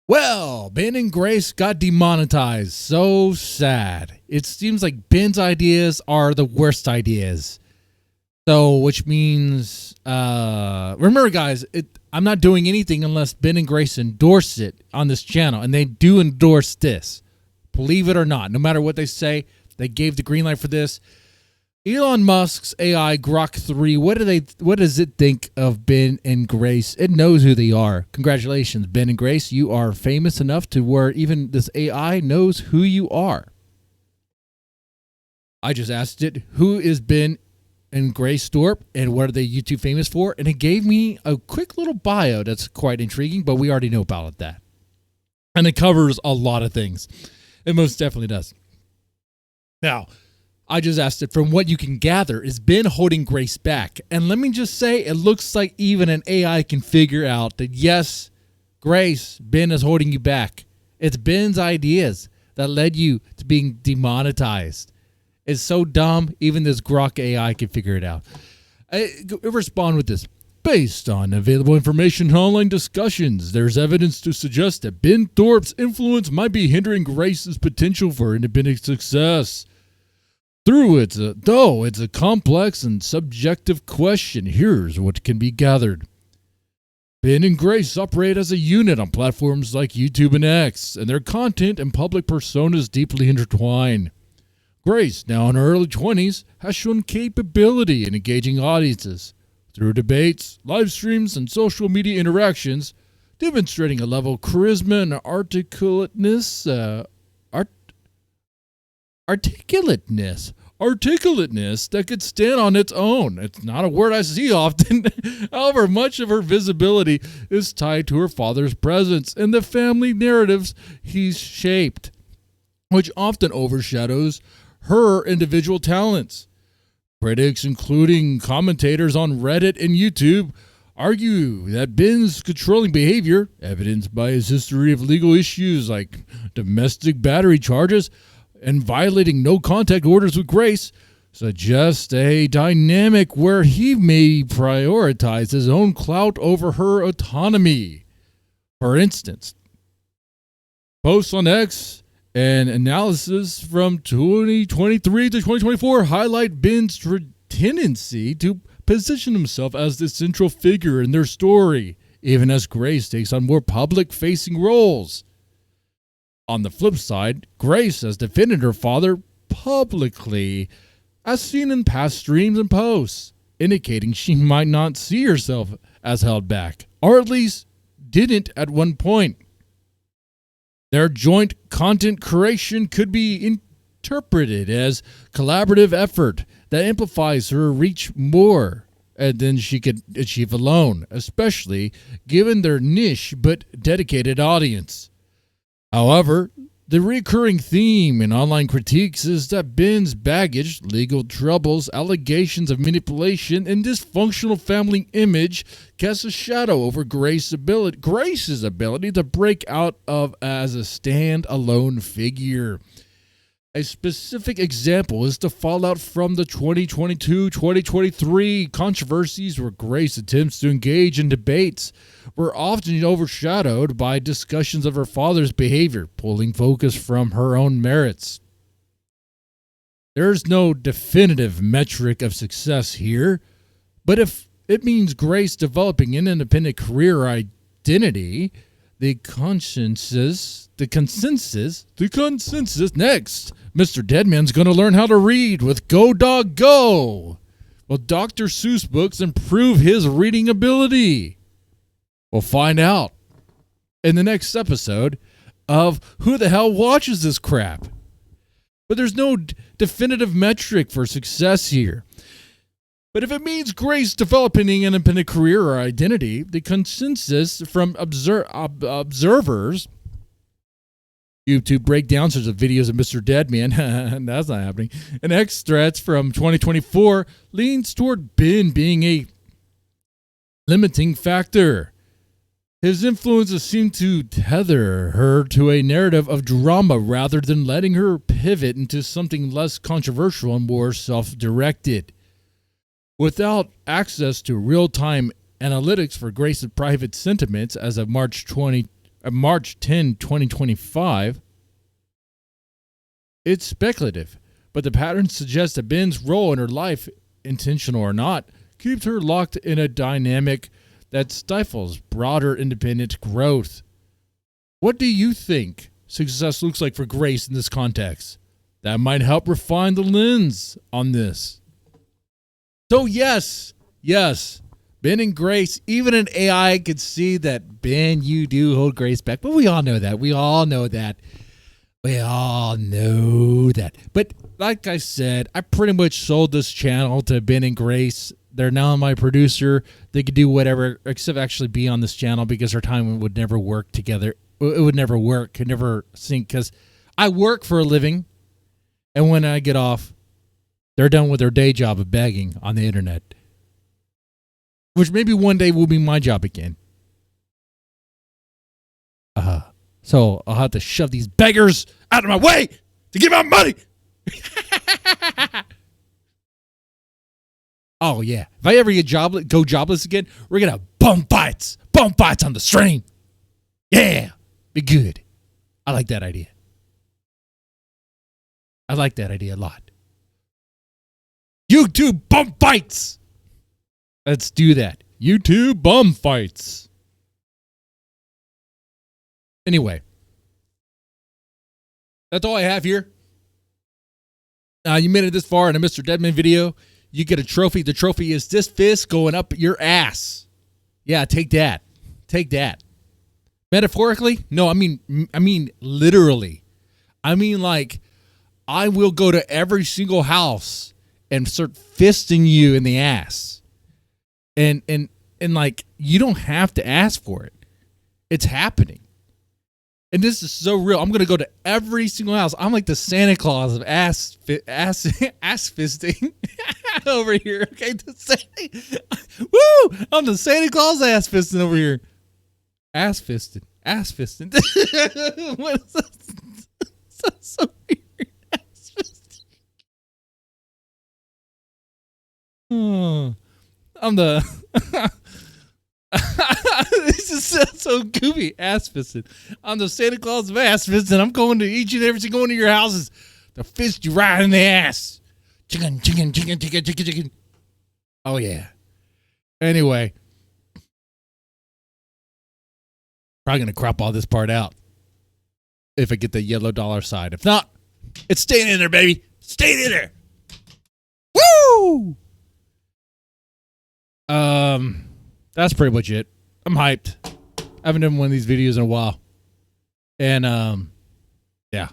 Well, Ben and Grace got demonetized. So sad. It seems like Ben's ideas are the worst ideas. So, which means, remember guys, I'm not doing anything unless Ben and Grace endorse it on this channel. And they do endorse this. Believe it or not. No matter what they say, they gave the green light for this. Elon Musk's AI GROK 3, what does it think of Ben and Grace? It knows who they are. Congratulations, Ben and Grace. You are famous enough to where even this AI knows who you are. I just asked it, who is Ben and GRACE Thorp, and what are they YouTube famous for? And it gave me a quick little bio that's quite intriguing, but we already know about that. And it covers a lot of things. It most definitely does. Now, I just asked it, from what you can gather, is Ben holding Grace back? And let me just say, it looks like even an AI can figure out that, yes, Grace, Ben is holding you back. It's Ben's ideas that led you to being demonetized. It's so dumb, even this GROK AI can figure it out. I respond with this. Based on available information and online discussions, there's evidence to suggest that Ben Thorp's influence might be hindering Grace's potential for independent success. Though it's a complex and subjective question, here's what can be gathered. Ben and Grace operate as a unit on platforms like YouTube and X, and their content and public personas deeply intertwine. Grace, now in her early 20s, has shown capability in engaging audiences through debates, live streams, and social media interactions, demonstrating a level of charisma and articulateness that could stand on its own. It's not a word I see often. However, much of her visibility is tied to her father's presence and the family narratives he's shaped, which often overshadows her individual talents. Critics, including commentators on Reddit and YouTube, argue that Ben's controlling behavior, evidenced by his history of legal issues like domestic battery charges and violating no-contact orders with Grace, suggests a dynamic where he may prioritize his own clout over her autonomy. For instance, posts on X and analysis from 2023 to 2024 highlight Ben's tendency to position himself as the central figure in their story, even as Grace takes on more public-facing roles. On the flip side, Grace has defended her father publicly, as seen in past streams and posts, indicating she might not see herself as held back, or at least didn't at one point. Their joint content creation could be interpreted as collaborative effort that amplifies her reach more than she could achieve alone, especially given their niche but dedicated audience. However, the recurring theme in online critiques is that Ben's baggage, legal troubles, allegations of manipulation, and dysfunctional family image cast a shadow over Grace's ability to break out of as a stand-alone figure. A specific example is the fallout from the 2022-2023 controversies where Grace attempts to engage in debates were often overshadowed by discussions of her father's behavior, pulling focus from her own merits. There's no definitive metric of success here, but if it means Grace developing an independent career identity, the consensus next. Mr. Deadman's going to learn how to read with Go Dog Go. Will Dr. Seuss books improve his reading ability? We'll find out in the next episode of Who the Hell Watches This Crap? But there's no definitive metric for success here. But if it means Grace developing an independent career or identity, the consensus from observers, YouTube breakdowns of videos of Mr. Deadman, that's not happening, and X threats from 2024 leans toward Ben being a limiting factor. His influences seem to tether her to a narrative of drama rather than letting her pivot into something less controversial and more self-directed. Without access to real-time analytics for Grace's private sentiments as of March 20 March 10, 2025. It's speculative, but the pattern suggests that Ben's role in her life, intentional or not, keeps her locked in a dynamic that stifles broader independent growth. What do you think success looks like for Grace in this context? That might help refine the lens on this. So yes, Ben and Grace, even an AI could see that, Ben, you do hold Grace back. But we all know that. But like I said, I pretty much sold this channel to Ben and Grace. They're now my producer. They could do whatever except actually be on this channel because our time would never work together. It would never work, could never sync because I work for a living. And when I get off, they're done with their day job of begging on the internet. Which maybe one day will be my job again. So I'll have to shove these beggars out of my way to get my money. Oh, yeah. If I ever go jobless again, we're going to bum fights on the stream. Yeah. Be good. I like that idea. I like that idea a lot. YouTube bum fights. Let's do that. YouTube bum fights. Anyway, that's all I have here. You made it this far in a Mr. Deadman video. You get a trophy. The trophy is this fist going up your ass. Yeah, take that. Take that. Metaphorically? No, I mean literally. I mean, like, I will go to every single house and start fisting you in the ass. And like, you don't have to ask for it. It's happening. And this is so real. I'm going to go to every single house. I'm like the Santa Claus of ass fisting over here. Okay. Woo! I'm the Santa Claus ass fisting over here. Ass fisting. What is that? So weird. Ass fisting. Oh, I'm the... This is so goofy. Ass fisting. I'm the Santa Claus of ass fisting. I'm going to each and every single one of your houses to fist you right in the ass. Chicken. Oh, yeah. Anyway. Probably going to crop all this part out if I get the yellow dollar side. If not, it's staying in there, baby. Staying in there. Woo! That's pretty much it. I'm hyped. I haven't done one of these videos in a while. And, yeah.